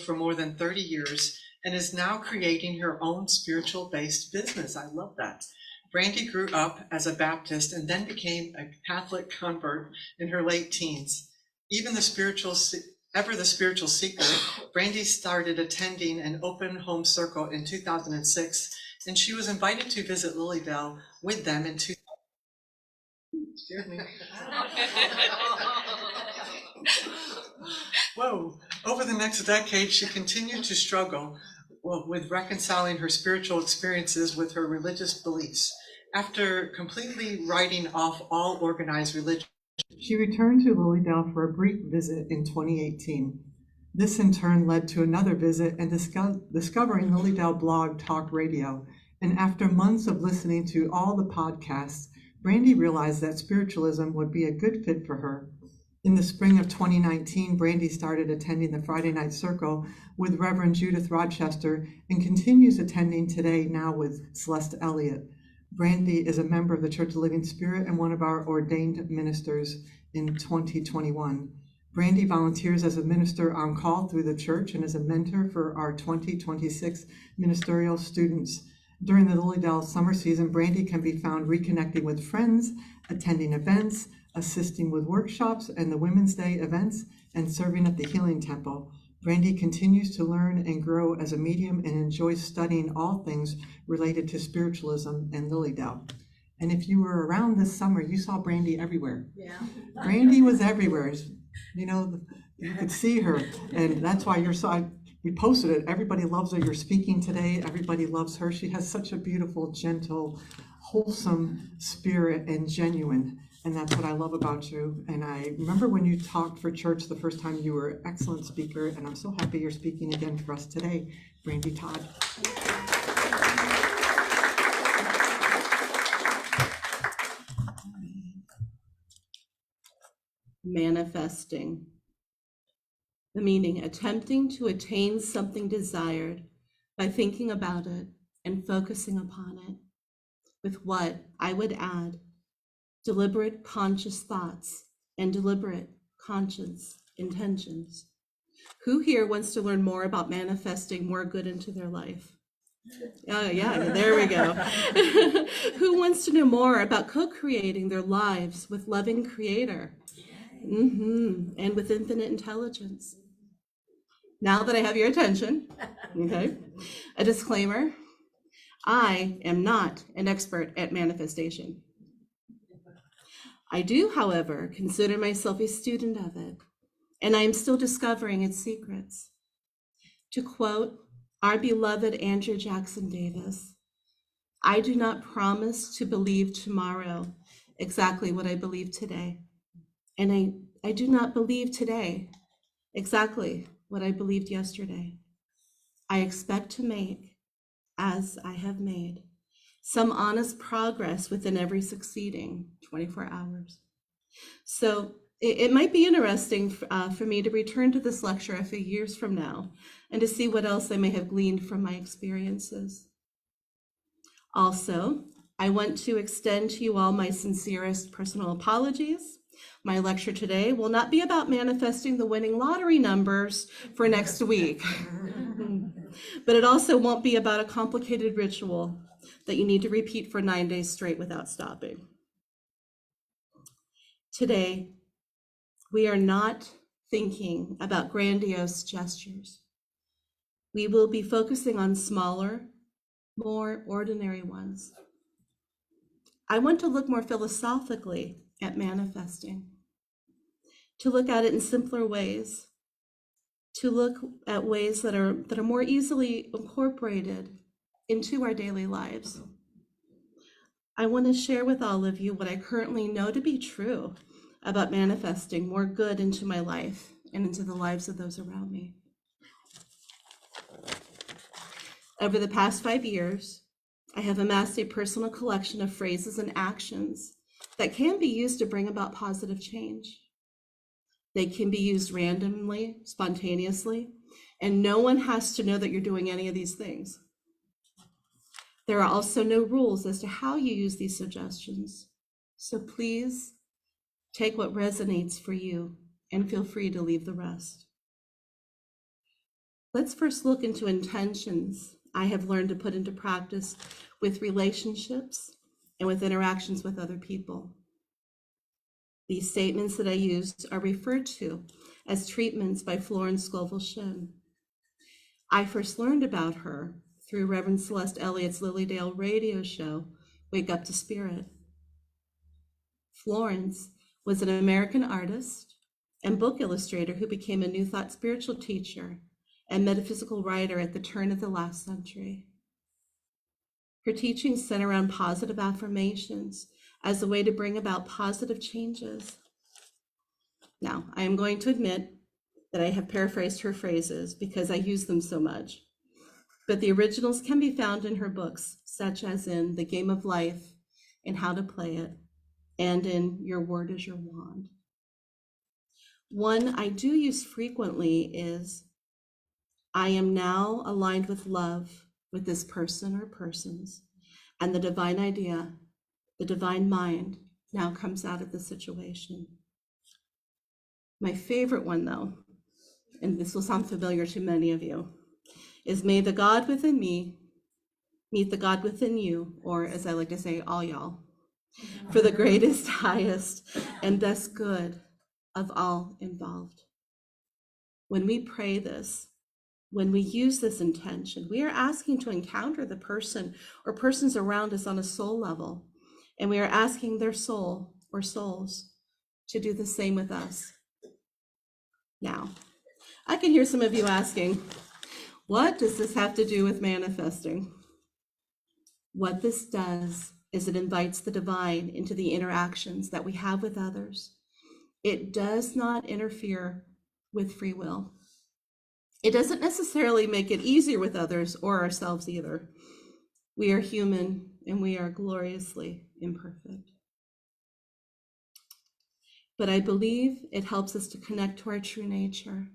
for more than 30 years and is now creating her own spiritual-based business. I love that. Brandee grew up as a Baptist and then became a Catholic convert in her late teens. Ever the spiritual seeker, Brandee started attending an open home circle in 2006, and she was invited to visit Lilydale with them in 2000. Excuse me. Whoa. Over the next decade, she continued to struggle with reconciling her spiritual experiences with her religious beliefs. After completely writing off all organized religion, she returned to Lilydale for a brief visit in 2018. This in turn led to another visit and discovering Lilydale Blog Talk Radio. And after months of listening to all the podcasts, Brandee realized that spiritualism would be a good fit for her. In the spring of 2019, Brandee started attending the Friday Night Circle with Reverend Judith Rochester and continues attending today now with Celeste Elliott. Brandee is a member of the Church of the Living Spirit and one of our ordained ministers in 2021. Brandee volunteers as a minister on call through the church and is a mentor for our 2026 ministerial students. During the Lilydale summer season, Brandee can be found reconnecting with friends, attending events, assisting with workshops and the Women's Day events, and serving at the Healing Temple. Brandee continues to learn and grow as a medium and enjoys studying all things related to spiritualism in Lilydale. And if you were around this summer, you saw Brandee everywhere. Yeah. Brandee was everywhere. You know, you could see her, and that's why we posted it. Everybody loves her. You're speaking today. Everybody loves her. She has such a beautiful, gentle, wholesome spirit and genuine. And that's what I love about you. And I remember when you talked for church the first time, you were an excellent speaker. And I'm so happy you're speaking again for us today, Brandee Todd. Manifesting. The meaning, attempting to attain something desired by thinking about it and focusing upon it with what I would add, deliberate conscious thoughts and deliberate conscious intentions. Who here wants to learn more about manifesting more good into their life? Oh yeah, there we go. Who wants to know more about co-creating their lives with loving Creator and with infinite intelligence? Now that I have your attention, okay, a disclaimer, I am not an expert at manifestation. I do, however, consider myself a student of it, and I am still discovering its secrets. To quote our beloved Andrew Jackson Davis, I do not promise to believe tomorrow exactly what I believe today, and I do not believe today exactly what I believed yesterday. I expect to make, as I have made, some honest progress within every succeeding 24 hours. So it might be interesting for me to return to this lecture a few years from now and to see what else I may have gleaned from my experiences. Also, I want to extend to you all my sincerest personal apologies. My lecture today will not be about manifesting the winning lottery numbers for next week, but it also won't be about a complicated ritual that you need to repeat for 9 days straight without stopping. Today, we are not thinking about grandiose gestures. We will be focusing on smaller, more ordinary ones. I want to look more philosophically at manifesting, to look at it in simpler ways, to look at ways that are more easily incorporated into our daily lives. I want to share with all of you what I currently know to be true about manifesting more good into my life and into the lives of those around me. Over the past 5 years, I have amassed a personal collection of phrases and actions that can be used to bring about positive change. They can be used randomly, spontaneously, and no one has to know that you're doing any of these things. There are also no rules as to how you use these suggestions. So please take what resonates for you and feel free to leave the rest. Let's first look into intentions I have learned to put into practice with relationships and with interactions with other people. These statements that I used are referred to as treatments by Florence Scovel Shinn. I first learned about her through Reverend Celeste Elliott's Lilydale radio show, Wake Up to Spirit. Florence was an American artist and book illustrator who became a New Thought spiritual teacher and metaphysical writer at the turn of the last century. Her teachings center around positive affirmations as a way to bring about positive changes. Now, I am going to admit that I have paraphrased her phrases because I use them so much, but the originals can be found in her books, such as in The Game of Life and How to Play It, and in Your Word is Your Wand. One I do use frequently is, I am now aligned with love with this person or persons, and the divine idea, the divine mind now comes out of the situation. My favorite one though, and this will sound familiar to many of you, is may the God within me meet the God within you, or as I like to say, all y'all, for the greatest, highest, and best good of all involved. When we pray this, when we use this intention, we are asking to encounter the person or persons around us on a soul level, and we are asking their soul or souls to do the same with us. Now, I can hear some of you asking, what does this have to do with manifesting? What this does is it invites the divine into the interactions that we have with others. It does not interfere with free will. It doesn't necessarily make it easier with others or ourselves either. We are human and we are gloriously imperfect. But I believe it helps us to connect to our true nature,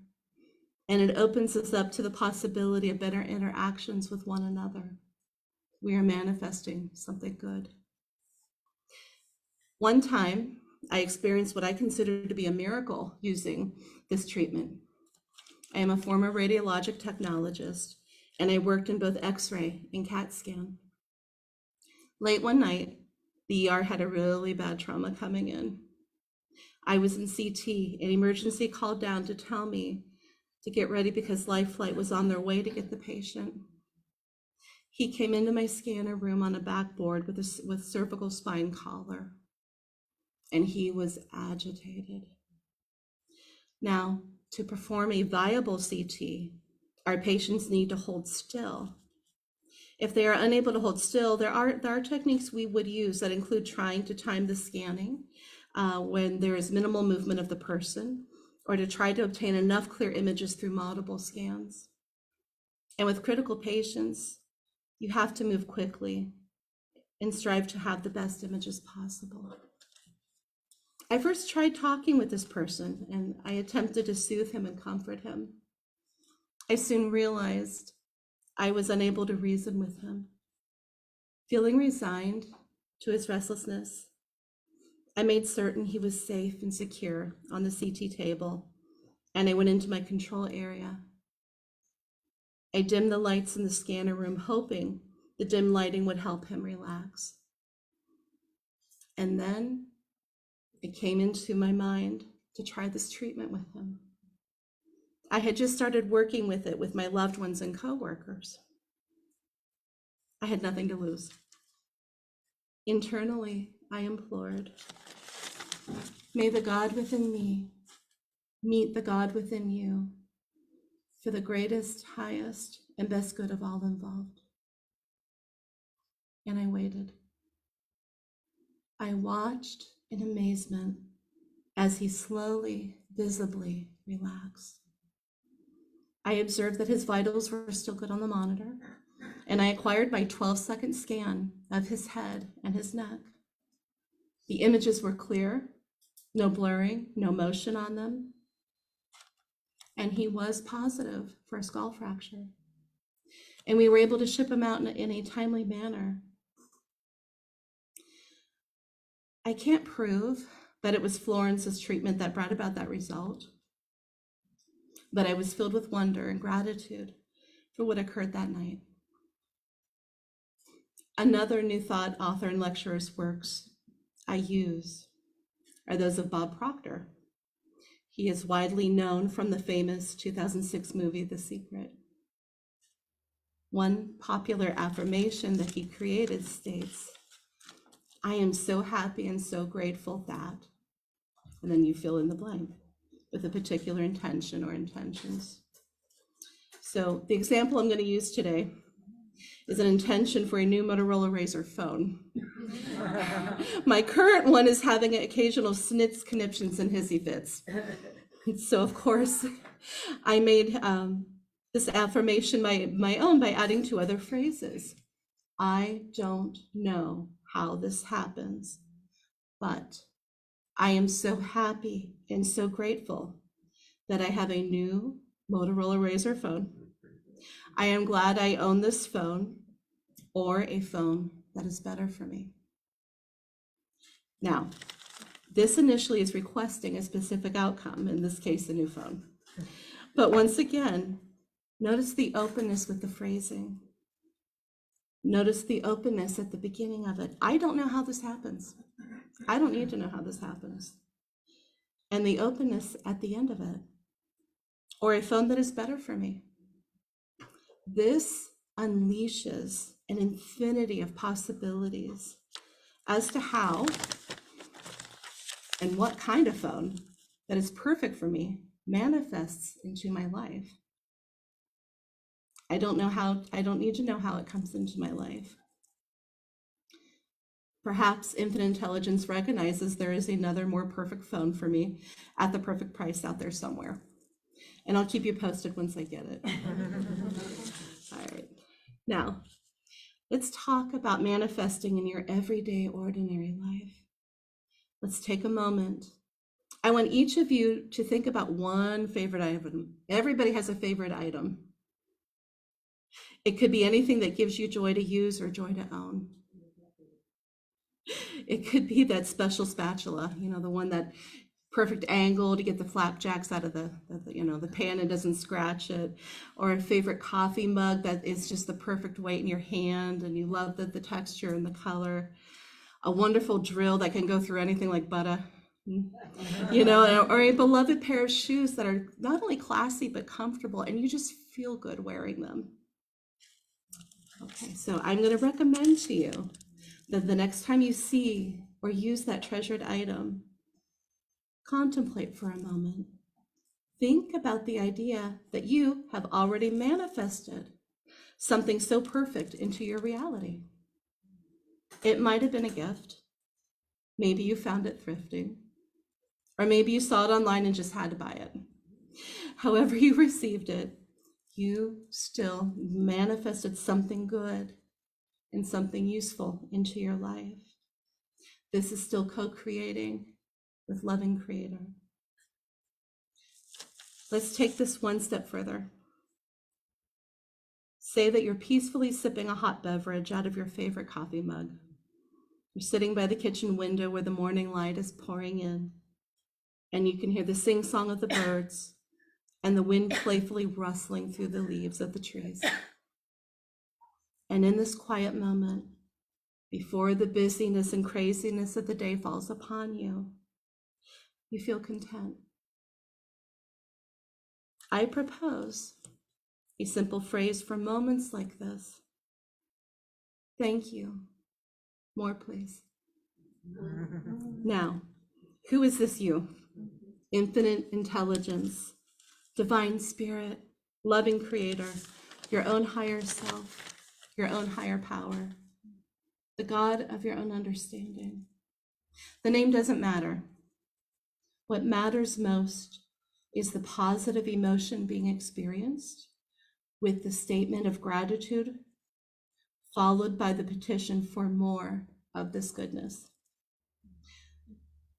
and it opens us up to the possibility of better interactions with one another. We are manifesting something good. One time, I experienced what I consider to be a miracle using this treatment. I am a former radiologic technologist, and I worked in both X-ray and CAT scan. Late one night, the ER had a really bad trauma coming in. I was in CT, and emergency called down to tell me to get ready because life flight was on their way to get the patient. He came into my scanner room on a backboard with cervical spine collar, and he was agitated. Now, to perform a viable CT, our patients need to hold still. If they are unable to hold still, there are techniques we would use that include trying to time the scanning when there is minimal movement of the person, or to try to obtain enough clear images through multiple scans. And with critical patients, you have to move quickly and strive to have the best images possible. I first tried talking with this person, and I attempted to soothe him and comfort him. I soon realized I was unable to reason with him. Feeling resigned to his restlessness, I made certain he was safe and secure on the CT table, and I went into my control area. I dimmed the lights in the scanner room, hoping the dim lighting would help him relax. And then it came into my mind to try this treatment with him. I had just started working with it with my loved ones and coworkers. I had nothing to lose. Internally, I implored, may the God within me meet the God within you for the greatest, highest, and best good of all involved. And I waited. I watched in amazement as he slowly, visibly relaxed. I observed that his vitals were still good on the monitor, and I acquired my 12-second scan of his head and his neck. The images were clear, no blurring, no motion on them, and he was positive for a skull fracture. And we were able to ship him out in a timely manner. I can't prove that it was Florence's treatment that brought about that result, but I was filled with wonder and gratitude for what occurred that night. Another New Thought author and lecturer's works I use are those of Bob Proctor. He is widely known from the famous 2006 movie, The Secret. One popular affirmation that he created states, "I am so happy and so grateful that," and then you fill in the blank with a particular intention or intentions. So the example I'm going to use today is an intention for a new Motorola Razr phone. My current one is having occasional snits, conniptions, and hissy fits. So of course, I made this affirmation my own by adding two other phrases. I don't know how this happens, but I am so happy and so grateful that I have a new Motorola Razr phone. I am glad I own this phone, or a phone that is better for me. Now, this initially is requesting a specific outcome, in this case, a new phone. But once again, notice the openness with the phrasing. Notice the openness at the beginning of it. I don't know how this happens. I don't need to know how this happens. And the openness at the end of it, or a phone that is better for me. This unleashes an infinity of possibilities as to how and what kind of phone that is perfect for me manifests into my life. I don't need to know how it comes into my life. Perhaps infinite intelligence recognizes there is another more perfect phone for me at the perfect price out there somewhere. And I'll keep you posted once I get it. All right. Now, let's talk about manifesting in your everyday, ordinary life. Let's take a moment. I want each of you to think about one favorite item. Everybody has a favorite item. It could be anything that gives you joy to use or joy to own. It could be that special spatula, the one that perfect angle to get the flapjacks out of the pan and doesn't scratch it, or a favorite coffee mug that is just the perfect weight in your hand and you love the texture and the color, a wonderful drill that can go through anything like butter, or a beloved pair of shoes that are not only classy but comfortable and you just feel good wearing them. Okay, so I'm going to recommend to you that the next time you see or use that treasured item, contemplate for a moment. Think about the idea that you have already manifested something so perfect into your reality. It might have been a gift. Maybe you found it thrifting, or maybe you saw it online and just had to buy it. However you received it, you still manifested something good and something useful into your life. This is still co-creating with loving Creator. Let's take this one step further. Say that you're peacefully sipping a hot beverage out of your favorite coffee mug. You're sitting by the kitchen window where the morning light is pouring in, and you can hear the sing-song of the birds and the wind playfully rustling through the leaves of the trees. And in this quiet moment, before the busyness and craziness of the day falls upon you, you feel content. I propose a simple phrase for moments like this. Thank you. More, please. Now, who is this you? Infinite intelligence, divine spirit, loving Creator, your own higher self, your own higher power, the God of your own understanding. The name doesn't matter. What matters most is the positive emotion being experienced with the statement of gratitude, followed by the petition for more of this goodness.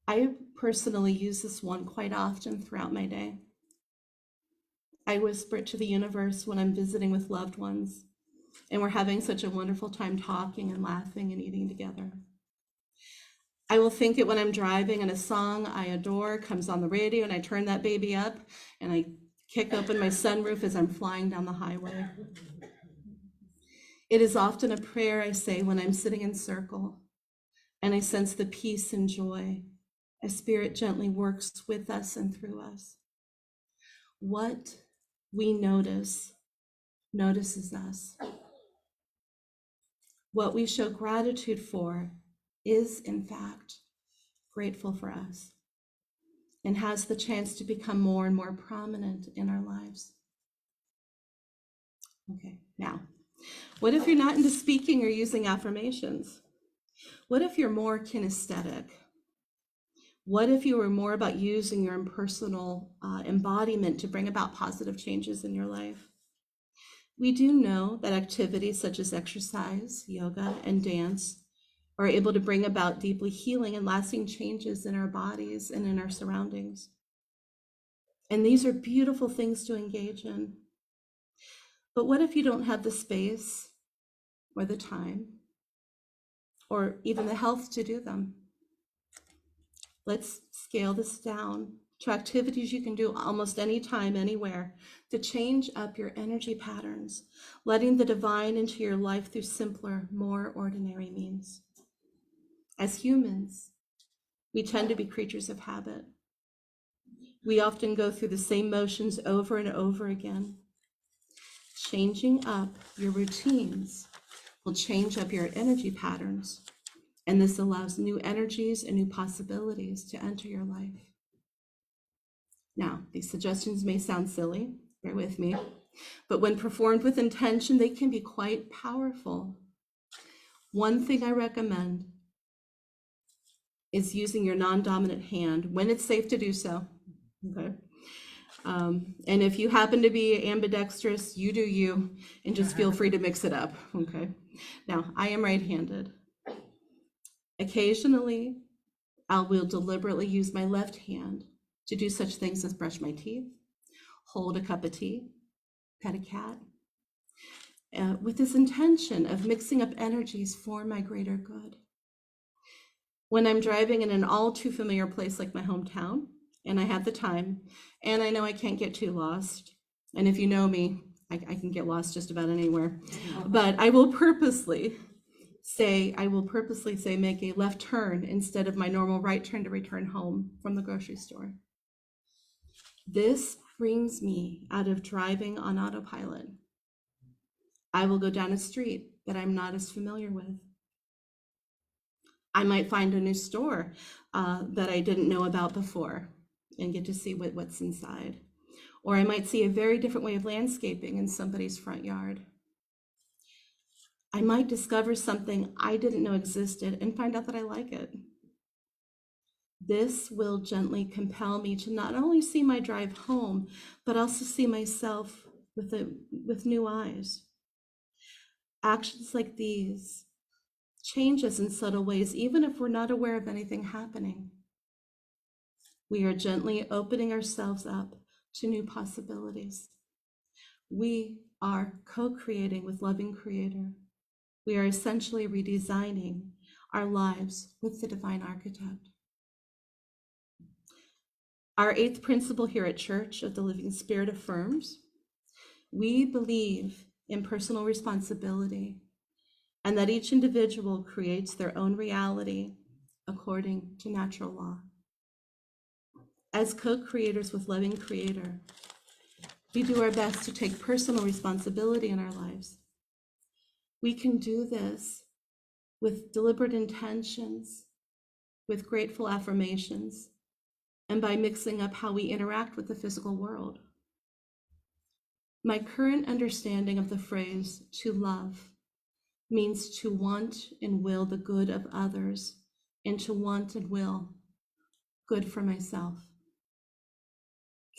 I personally use this one quite often throughout my day. I whisper it to the universe when I'm visiting with loved ones, and we're having such a wonderful time talking and laughing and eating together. I will think it when I'm driving and a song I adore comes on the radio and I turn that baby up and I kick open my sunroof as I'm flying down the highway. It is often a prayer I say when I'm sitting in circle and I sense the peace and joy as Spirit gently works with us and through us. What we notices us. What we show gratitude for is, in fact, grateful for us and has the chance to become more and more prominent in our lives. Okay, now, what if you're not into speaking or using affirmations? What if you're more kinesthetic? What if you were more about using your impersonal embodiment to bring about positive changes in your life? We do know that activities such as exercise, yoga, and dance are able to bring about deeply healing and lasting changes in our bodies and in our surroundings. And these are beautiful things to engage in. But what if you don't have the space or the time or even the health to do them? Let's scale this down to activities you can do almost anytime, anywhere, to change up your energy patterns, letting the divine into your life through simpler, more ordinary means. As humans, we tend to be creatures of habit. We often go through the same motions over and over again. Changing up your routines will change up your energy patterns, and this allows new energies and new possibilities to enter your life. Now, these suggestions may sound silly, bear with me, but when performed with intention, they can be quite powerful. One thing I recommend is using your non-dominant hand when it's safe to do so, okay? And if you happen to be ambidextrous, you do you, and just feel free to mix it up, okay? Now, I am right-handed. Occasionally, I will deliberately use my left hand to do such things as brush my teeth, hold a cup of tea, pet a cat, with this intention of mixing up energies for my greater good. When I'm driving in an all too familiar place like my hometown, and I have the time, and I know I can't get too lost, and if you know me, I can get lost just about anywhere, but I will purposely say, make a left turn instead of my normal right turn to return home from the grocery store. This brings me out of driving on autopilot. I will go down a street that I'm not as familiar with. I might find a new store that I didn't know about before and get to see what's inside. Or I might see a very different way of landscaping in somebody's front yard. I might discover something I didn't know existed and find out that I like it. This will gently compel me to not only see my drive home, but also see myself with new eyes. Actions like these change us in subtle ways, even if we're not aware of anything happening. We are gently opening ourselves up to new possibilities. We are co-creating with loving Creator. We are essentially redesigning our lives with the divine architect. Our 8th principle here at Church of the Living Spirit affirms, we believe in personal responsibility and that each individual creates their own reality according to natural law. As co-creators with loving Creator, we do our best to take personal responsibility in our lives. We can do this with deliberate intentions, with grateful affirmations, and by mixing up how we interact with the physical world. My current understanding of the phrase to love means to want and will the good of others and to want and will good for myself.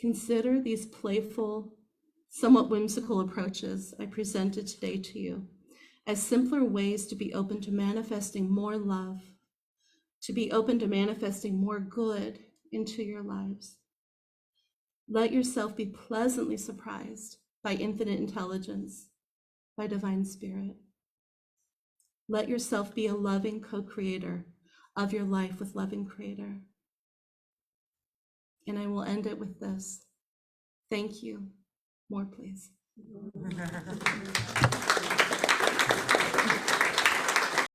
Consider these playful, somewhat whimsical approaches I presented today to you as simpler ways to be open to manifesting more love, to be open to manifesting more good into your lives. Let yourself be pleasantly surprised by infinite intelligence, by divine spirit. Let yourself be a loving co-creator of your life with loving Creator. And I will end it with this. Thank you. More, please.